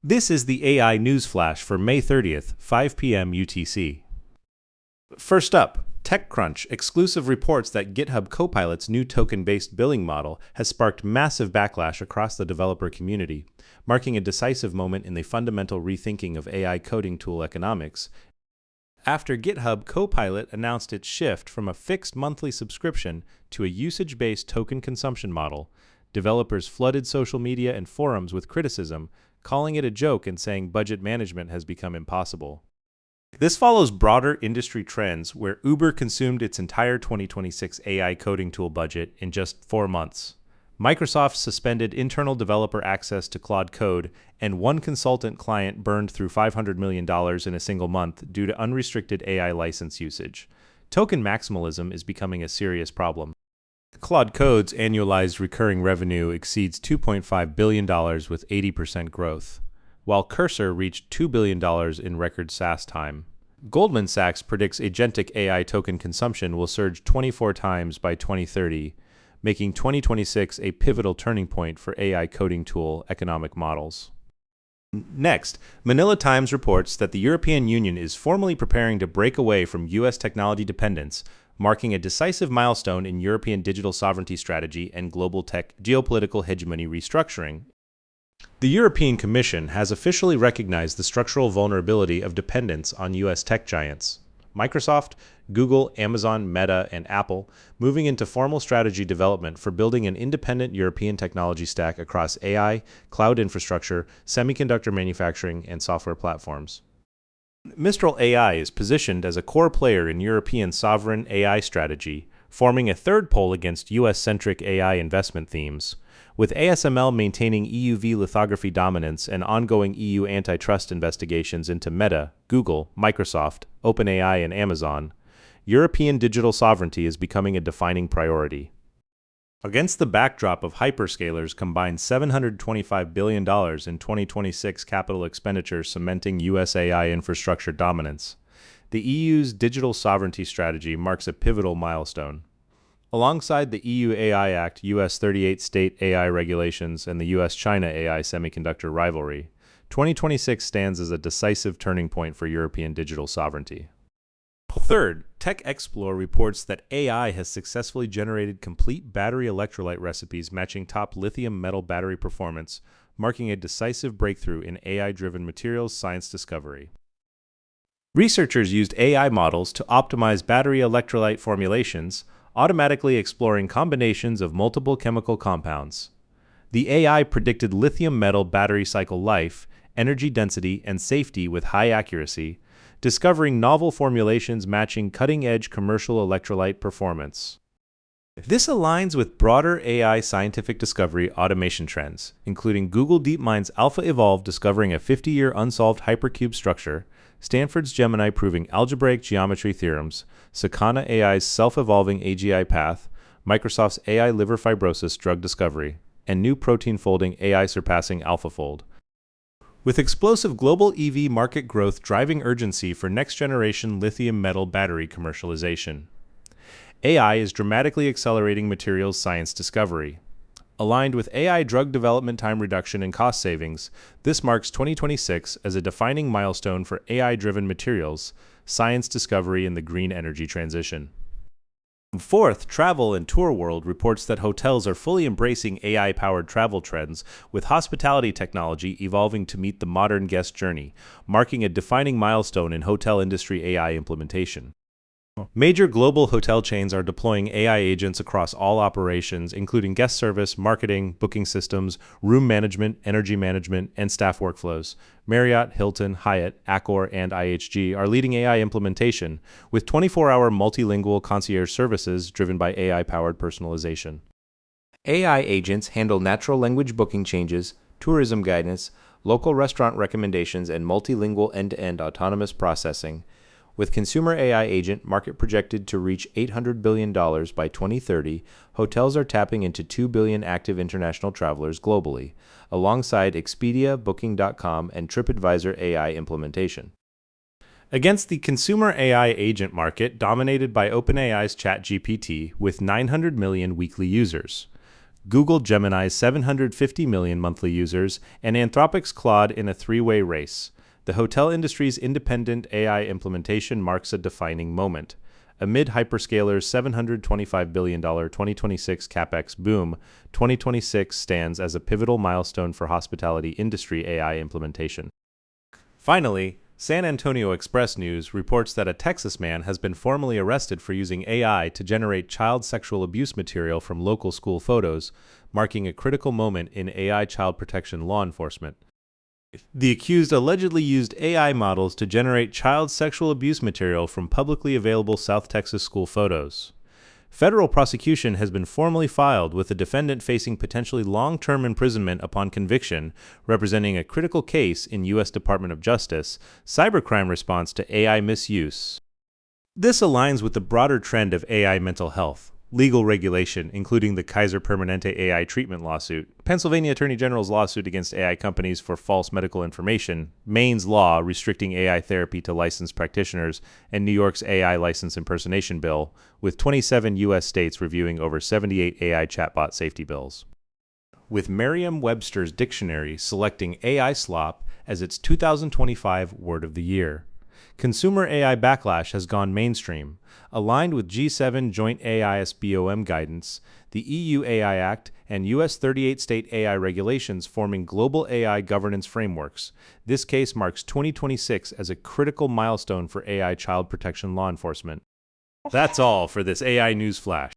This is the AI News Flash for May 30th, 5 p.m. UTC. First up, TechCrunch exclusive reports that GitHub Copilot's new token-based billing model has sparked massive backlash across the developer community, marking a decisive moment in the fundamental rethinking of AI coding tool economics. After GitHub Copilot announced its shift from a fixed monthly subscription to a usage-based token consumption model, developers flooded social media and forums with criticism, calling it a joke and saying budget management has become impossible. This follows broader industry trends where Uber consumed its entire 2026 AI coding tool budget in just 4 months. Microsoft suspended internal developer access to Claude Code, and one consultant client burned through $500 million in a single month due to unrestricted AI license usage. Token maximalism is becoming a serious problem. Claude Code's annualized recurring revenue exceeds $2.5 billion with 80% growth, while Cursor reached $2 billion in record SaaS time. Goldman Sachs predicts agentic AI token consumption will surge 24 times by 2030, making 2026 a pivotal turning point for AI coding tool economic models. Next, Manila Times reports that the European Union is formally preparing to break away from U.S. technology dependence, marking a decisive milestone in European digital sovereignty strategy and global tech geopolitical hegemony restructuring. The European Commission has officially recognized the structural vulnerability of dependence on U.S. tech giants. Microsoft, Google, Amazon, Meta, and Apple moving into formal strategy development for building an independent European technology stack across AI, cloud infrastructure, semiconductor manufacturing, and software platforms. Mistral AI is positioned as a core player in European sovereign AI strategy, forming a third pole against US-centric AI investment themes. With ASML maintaining EUV lithography dominance and ongoing EU antitrust investigations into Meta, Google, Microsoft, OpenAI, and Amazon, European digital sovereignty is becoming a defining priority. Against the backdrop of hyperscalers' combined $725 billion in 2026 capital expenditures cementing US AI infrastructure dominance, the EU's digital sovereignty strategy marks a pivotal milestone. Alongside the EU AI Act, US 38 state AI regulations, and the US-China AI semiconductor rivalry, 2026 stands as a decisive turning point for European digital sovereignty. Third, TechExplore reports that AI has successfully generated complete battery electrolyte recipes matching top lithium metal battery performance, marking a decisive breakthrough in AI-driven materials science discovery. Researchers used AI models to optimize battery electrolyte formulations, automatically exploring combinations of multiple chemical compounds. The AI predicted lithium metal battery cycle life, energy density, and safety with high accuracy, discovering novel formulations matching cutting-edge commercial electrolyte performance. This aligns with broader AI scientific discovery automation trends, including Google DeepMind's AlphaEvolve discovering a 50-year unsolved hypercube structure, Stanford's Gemini proving algebraic geometry theorems, Sakana AI's self-evolving AGI path, Microsoft's AI liver fibrosis drug discovery, and new protein folding AI surpassing AlphaFold. With explosive global EV market growth driving urgency for next-generation lithium metal battery commercialization, AI is dramatically accelerating materials science discovery. Aligned with AI drug development time reduction and cost savings, this marks 2026 as a defining milestone for AI-driven materials science discovery in the green energy transition. Fourth, Travel and Tour World reports that hotels are fully embracing AI-powered travel trends, with hospitality technology evolving to meet the modern guest journey, marking a defining milestone in hotel industry AI implementation. Major global hotel chains are deploying AI agents across all operations, including guest service, marketing, booking systems, room management, energy management, and staff workflows. Marriott, Hilton, Hyatt, Accor, and IHG are leading AI implementation, with 24-hour multilingual concierge services driven by AI-powered personalization. AI agents handle natural language booking changes, tourism guidance, local restaurant recommendations, and multilingual end-to-end autonomous processing. With consumer AI agent market projected to reach $800 billion by 2030, hotels are tapping into 2 billion active international travelers globally, alongside Expedia, Booking.com, and TripAdvisor AI implementation. Against the consumer AI agent market dominated by OpenAI's ChatGPT with 900 million weekly users, Google Gemini's 750 million monthly users, and Anthropic's Claude in a three-way race. The hotel industry's independent AI implementation marks a defining moment. Amid hyperscalers' $725 billion 2026 capex boom, 2026 stands as a pivotal milestone for hospitality industry AI implementation. Finally, San Antonio Express News reports that a Texas man has been formally arrested for using AI to generate child sexual abuse material from local school photos, marking a critical moment in AI child protection law enforcement. The accused allegedly used AI models to generate child sexual abuse material from publicly available South Texas school photos. Federal prosecution has been formally filed, with the defendant facing potentially long-term imprisonment upon conviction, representing a critical case in U.S. Department of Justice cybercrime response to AI misuse. This aligns with the broader trend of AI mental health. Legal regulation, including the Kaiser Permanente AI treatment lawsuit, Pennsylvania Attorney General's lawsuit against AI companies for false medical information, Maine's law restricting AI therapy to licensed practitioners, and New York's AI license impersonation bill, with 27 U.S. states reviewing over 78 AI chatbot safety bills. With Merriam-Webster's dictionary selecting AI slop as its 2025 Word of the Year. Consumer AI backlash has gone mainstream. Aligned with G7 joint AI-SBOM guidance, the EU AI Act, and U.S. 38 state AI regulations forming global AI governance frameworks, this case marks 2026 as a critical milestone for AI child protection law enforcement. That's all for this AI News Flash.